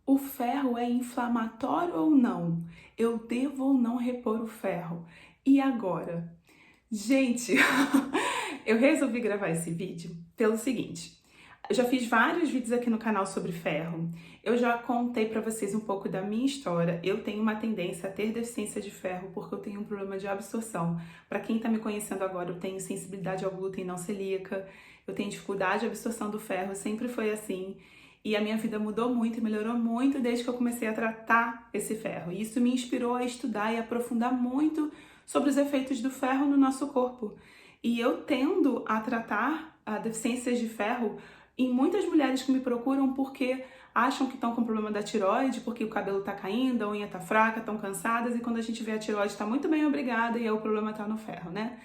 O ferro é inflamatório ou não? Eu devo ou não repor o ferro? E agora? Gente, eu resolvi gravar esse vídeo pelo seguinte. Eu já fiz vários vídeos aqui no canal sobre ferro. Eu já contei pra vocês um pouco da minha história. Eu tenho uma tendência a ter deficiência de ferro porque eu tenho um problema de absorção. Pra quem tá me conhecendo agora, eu tenho sensibilidade ao glúten não celíaca. Eu tenho dificuldade de absorção do ferro, sempre foi assim. E a minha vida mudou muito e melhorou muito desde que eu comecei a tratar esse ferro. E isso me inspirou a estudar e aprofundar muito sobre os efeitos do ferro no nosso corpo. E eu tendo a tratar deficiências de ferro em muitas mulheres que me procuram porque acham que estão com problema da tireoide, porque o cabelo está caindo, a unha está fraca, estão cansadas, e quando a gente vê a tireoide está muito bem, obrigada, e aí o problema está no ferro, né?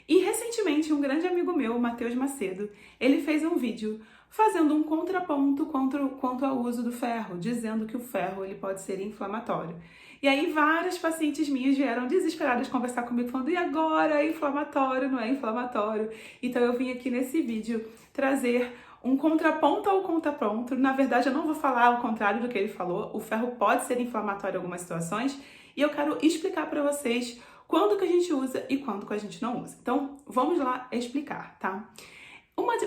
E recentemente um grande amigo meu, o Matheus Macedo, ele fez um vídeo fazendo um contraponto quanto ao uso do ferro, dizendo que o ferro ele pode ser inflamatório. E aí várias pacientes minhas vieram desesperadas conversar comigo, falando, e agora? É inflamatório, não é inflamatório? Então eu vim aqui nesse vídeo trazer um contraponto ao contraponto. Na verdade, eu não vou falar o contrário do que ele falou. O ferro pode ser inflamatório em algumas situações. E eu quero explicar para vocês quando que a gente usa e quando que a gente não usa. Então, vamos lá explicar, tá?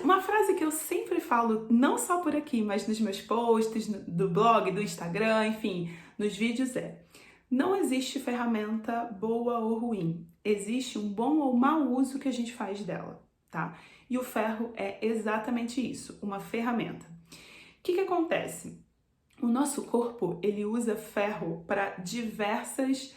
Uma frase que eu sempre falo, não só por aqui, mas nos meus posts, do blog, do Instagram, enfim, nos vídeos não existe ferramenta boa ou ruim. Existe um bom ou mau uso que a gente faz dela, tá? E o ferro é exatamente isso, uma ferramenta. O que acontece? O nosso corpo, ele usa ferro para diversas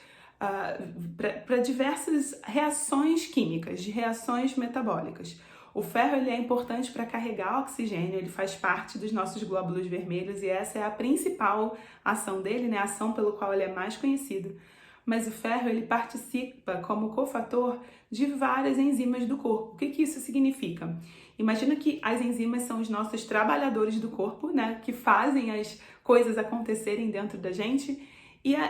reações químicas, de reações metabólicas. O ferro ele é importante para carregar oxigênio, ele faz parte dos nossos glóbulos vermelhos e essa é a principal ação dele, né? A ação pelo qual ele é mais conhecido. Mas o ferro ele participa como cofator de várias enzimas do corpo. O que isso significa? Imagina que as enzimas são os nossos trabalhadores do corpo, né? Que fazem as coisas acontecerem dentro da gente.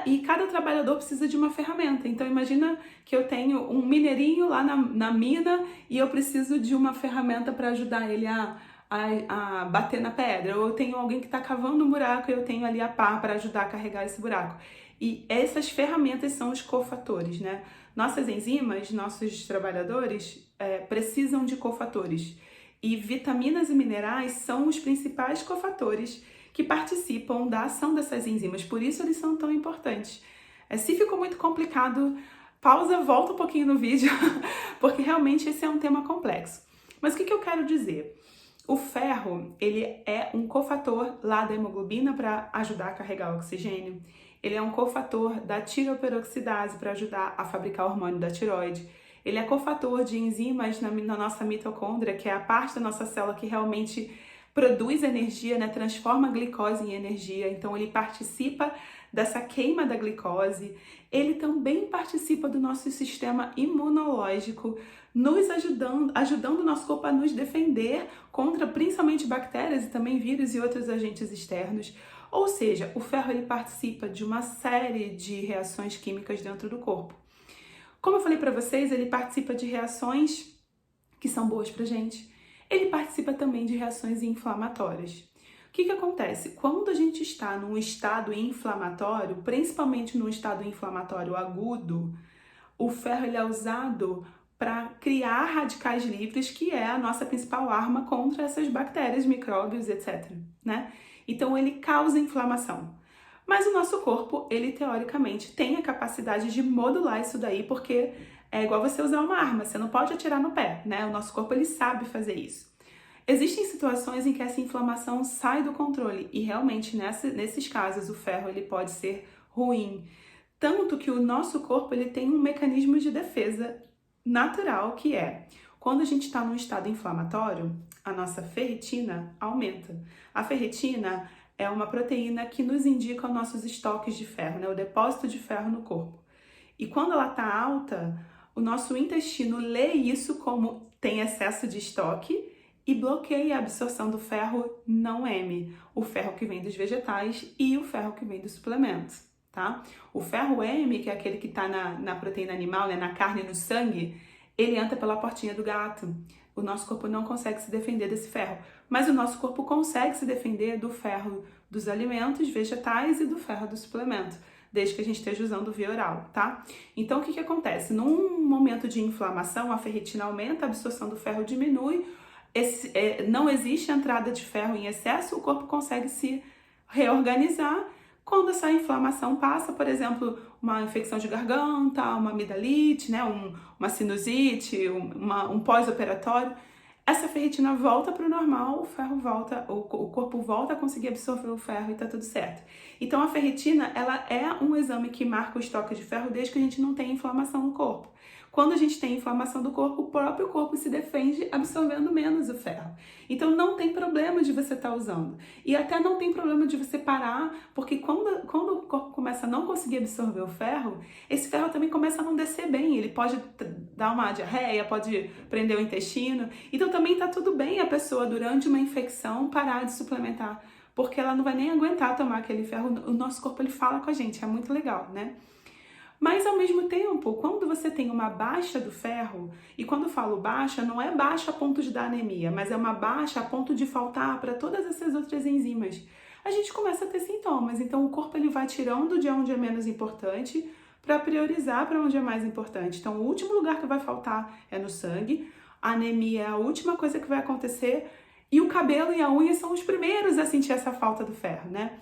E cada trabalhador precisa de uma ferramenta. Então imagina que eu tenho um mineirinho lá na mina e eu preciso de uma ferramenta para ajudar ele a bater na pedra. Ou eu tenho alguém que está cavando um buraco e eu tenho ali a pá para ajudar a carregar esse buraco. E essas ferramentas são os cofatores, né? Nossas enzimas, nossos trabalhadores precisam de cofatores. E vitaminas e minerais são os principais cofatores que participam da ação dessas enzimas, por isso eles são tão importantes. Se ficou muito complicado, pausa, volta um pouquinho no vídeo, porque realmente esse é um tema complexo. Mas o que eu quero dizer? O ferro, ele é um cofator lá da hemoglobina para ajudar a carregar o oxigênio. Ele é um cofator da tiroperoxidase para ajudar a fabricar o hormônio da tireoide. Ele é cofator de enzimas na nossa mitocôndria, que é a parte da nossa célula que realmente produz energia, né? Transforma a glicose em energia. Então ele participa dessa queima da glicose. Ele também participa do nosso sistema imunológico, nos ajudando o nosso corpo a nos defender contra principalmente bactérias e também vírus e outros agentes externos. Ou seja, o ferro ele participa de uma série de reações químicas dentro do corpo. Como eu falei para vocês, ele participa de reações que são boas pra gente. Ele participa também de reações inflamatórias. O que acontece? Quando a gente está num estado inflamatório, principalmente num estado inflamatório agudo, o ferro ele é usado para criar radicais livres, que é a nossa principal arma contra essas bactérias, micróbios, etc, né? Então ele causa inflamação. Mas o nosso corpo, ele teoricamente tem a capacidade de modular isso daí, porque é igual você usar uma arma, você não pode atirar no pé, né? O nosso corpo, ele sabe fazer isso. Existem situações em que essa inflamação sai do controle e realmente nesses casos o ferro ele pode ser ruim. Tanto que o nosso corpo ele tem um mecanismo de defesa natural que é, quando a gente está num estado inflamatório, a nossa ferritina aumenta. A ferritina é uma proteína que nos indica os nossos estoques de ferro, né? O depósito de ferro no corpo. E quando ela está alta, o nosso intestino lê isso como tem excesso de estoque e bloqueia a absorção do ferro não M, o ferro que vem dos vegetais e o ferro que vem dos suplementos, tá? O ferro M, que é aquele que está na proteína animal, né, na carne e no sangue, ele entra pela portinha do gato. O nosso corpo não consegue se defender desse ferro, mas o nosso corpo consegue se defender do ferro dos alimentos vegetais e do ferro do suplemento, desde que a gente esteja usando via oral, tá? Então, o que acontece? Num momento de inflamação, a ferritina aumenta, a absorção do ferro diminui, não existe entrada de ferro em excesso, o corpo consegue se reorganizar. Quando essa inflamação passa, por exemplo, uma infecção de garganta, uma amidalite, né, uma sinusite, um pós-operatório, essa ferritina volta para o normal, o ferro volta, o corpo volta a conseguir absorver o ferro e tá tudo certo. Então a ferritina, ela é um exame que marca o estoque de ferro desde que a gente não tenha inflamação no corpo. Quando a gente tem inflamação do corpo, o próprio corpo se defende absorvendo menos o ferro. Então não tem problema de você estar usando. E até não tem problema de você parar, porque quando o corpo começa a não conseguir absorver o ferro, esse ferro também começa a não descer bem. Ele pode dar uma diarreia, pode prender o intestino. Então também tá tudo bem a pessoa, durante uma infecção, parar de suplementar, porque ela não vai nem aguentar tomar aquele ferro. O nosso corpo, ele fala com a gente, é muito legal, né? Mas, ao mesmo tempo, quando você tem uma baixa do ferro, e quando eu falo baixa, não é baixa a ponto de dar anemia, mas é uma baixa a ponto de faltar para todas essas outras enzimas, a gente começa a ter sintomas. Então, o corpo ele vai tirando de onde é menos importante para priorizar para onde é mais importante. Então, o último lugar que vai faltar é no sangue, a anemia é a última coisa que vai acontecer, e o cabelo e a unha são os primeiros a sentir essa falta do ferro, né?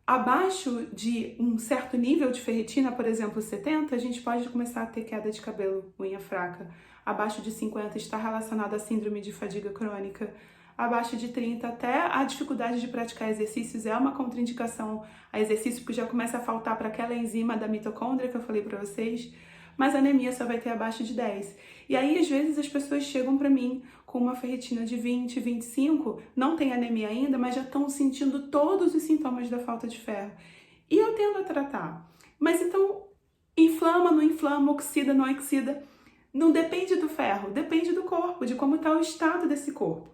Abaixo de um certo nível de ferritina, por exemplo, 70, a gente pode começar a ter queda de cabelo, unha fraca. Abaixo de 50 está relacionado à síndrome de fadiga crônica. Abaixo de 30, até a dificuldade de praticar exercícios é uma contraindicação a exercício, porque já começa a faltar para aquela enzima da mitocôndria que eu falei para vocês. Mas a anemia só vai ter abaixo de 10. E aí, às vezes, as pessoas chegam para mim com uma ferritina de 20, 25, não tem anemia ainda, mas já estão sentindo todos os sintomas da falta de ferro. E eu tendo a tratar. Mas então, inflama, não inflama, oxida, não oxida. Não depende do ferro, depende do corpo, de como está o estado desse corpo.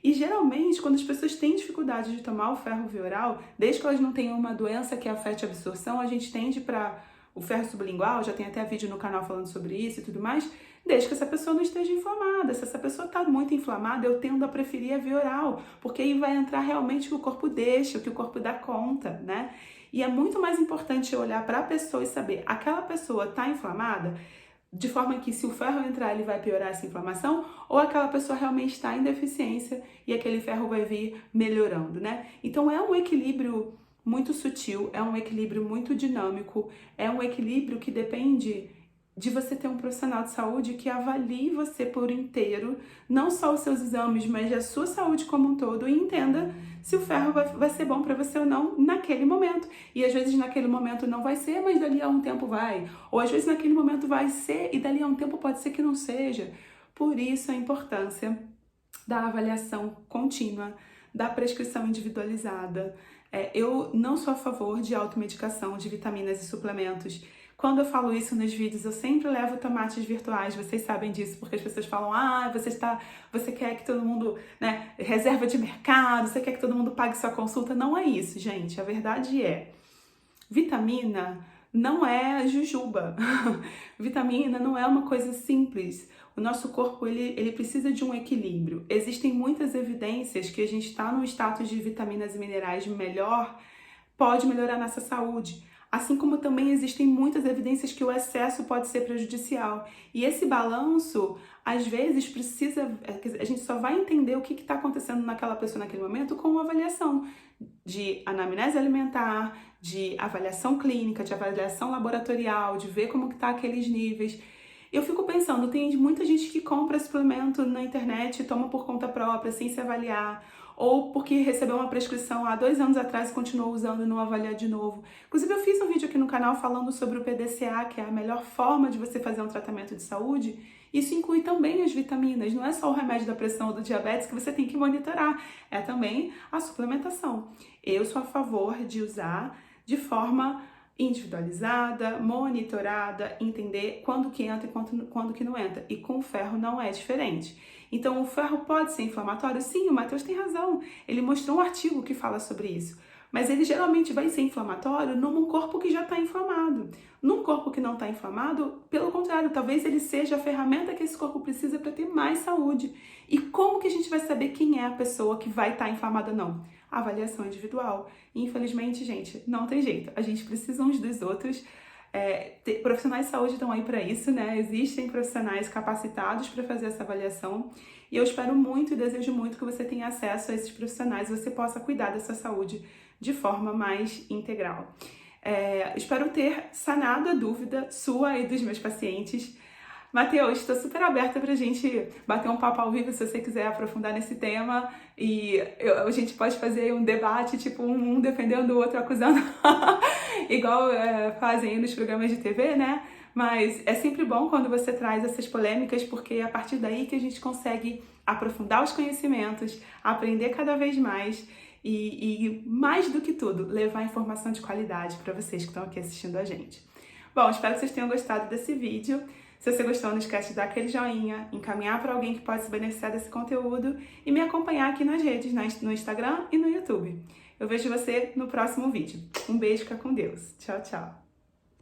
E geralmente, quando as pessoas têm dificuldade de tomar o ferro via oral, desde que elas não tenham uma doença que afete a absorção, a gente tende para o ferro sublingual, já tem até vídeo no canal falando sobre isso e tudo mais, desde que essa pessoa não esteja inflamada. Se essa pessoa está muito inflamada, eu tendo a preferir a via oral, porque aí vai entrar realmente o que o corpo deixa, o que o corpo dá conta, né? E é muito mais importante eu olhar para a pessoa e saber, aquela pessoa está inflamada, de forma que se o ferro entrar, ele vai piorar essa inflamação, ou aquela pessoa realmente está em deficiência e aquele ferro vai vir melhorando, né? Então é um equilíbrio muito sutil, é um equilíbrio muito dinâmico, é um equilíbrio que depende de você ter um profissional de saúde que avalie você por inteiro, não só os seus exames, mas a sua saúde como um todo, e entenda se o ferro vai ser bom para você ou não naquele momento. E às vezes naquele momento não vai ser, mas dali a um tempo vai. Ou às vezes naquele momento vai ser e dali a um tempo pode ser que não seja. Por isso a importância da avaliação contínua, da prescrição individualizada. Eu não sou a favor de automedicação de vitaminas e suplementos. Quando eu falo isso nos vídeos, eu sempre levo tomates virtuais, vocês sabem disso, porque as pessoas falam, você quer que todo mundo, né, reserva de mercado, você quer que todo mundo pague sua consulta. Não é isso, gente. A verdade é, vitamina não é jujuba. Vitamina não é uma coisa simples. O nosso corpo, ele precisa de um equilíbrio. Existem muitas evidências que a gente está num status de vitaminas e minerais melhor, pode melhorar nossa saúde. Assim como também existem muitas evidências que o excesso pode ser prejudicial. E esse balanço, às vezes, a gente só vai entender o que está acontecendo naquela pessoa naquele momento com uma avaliação de anamnese alimentar, de avaliação clínica, de avaliação laboratorial, de ver como que tá aqueles níveis. Eu fico pensando, tem muita gente que compra suplemento na internet e toma por conta própria, sem se avaliar, ou porque recebeu uma prescrição há 2 anos atrás e continuou usando e não avaliar de novo. Inclusive, eu fiz um vídeo aqui no canal falando sobre o PDCA, que é a melhor forma de você fazer um tratamento de saúde. Isso inclui também as vitaminas, não é só o remédio da pressão ou do diabetes que você tem que monitorar, é também a suplementação. Eu sou a favor de usar de forma individualizada, monitorada, entender quando que entra e quando que não entra. E com o ferro não é diferente. Então, o ferro pode ser inflamatório? Sim, o Matheus tem razão. Ele mostrou um artigo que fala sobre isso. mas ele geralmente vai ser inflamatório num corpo que já está inflamado. Num corpo que não está inflamado, pelo contrário, talvez ele seja a ferramenta que esse corpo precisa para ter mais saúde. E como que a gente vai saber quem é a pessoa que vai estar inflamada ou não? A avaliação individual. E, infelizmente, gente, não tem jeito. A gente precisa uns dos outros. Profissionais de saúde estão aí para isso, né? Existem profissionais capacitados para fazer essa avaliação e eu espero muito e desejo muito que você tenha acesso a esses profissionais e você possa cuidar da sua saúde de forma mais integral. Espero ter sanado a dúvida sua e dos meus pacientes. Matheus, estou super aberta pra gente bater um papo ao vivo se você quiser aprofundar nesse tema e a gente pode fazer um debate, tipo um defendendo o outro, acusando, igual fazem nos programas de TV, né? Mas é sempre bom quando você traz essas polêmicas, porque é a partir daí que a gente consegue aprofundar os conhecimentos, aprender cada vez mais e mais do que tudo, levar informação de qualidade para vocês que estão aqui assistindo a gente. Bom, espero que vocês tenham gostado desse vídeo. Se você gostou, não esquece de dar aquele joinha, encaminhar para alguém que pode se beneficiar desse conteúdo e me acompanhar aqui nas redes, no Instagram e no YouTube. Eu vejo você no próximo vídeo. Um beijo, fica com Deus. Tchau, tchau.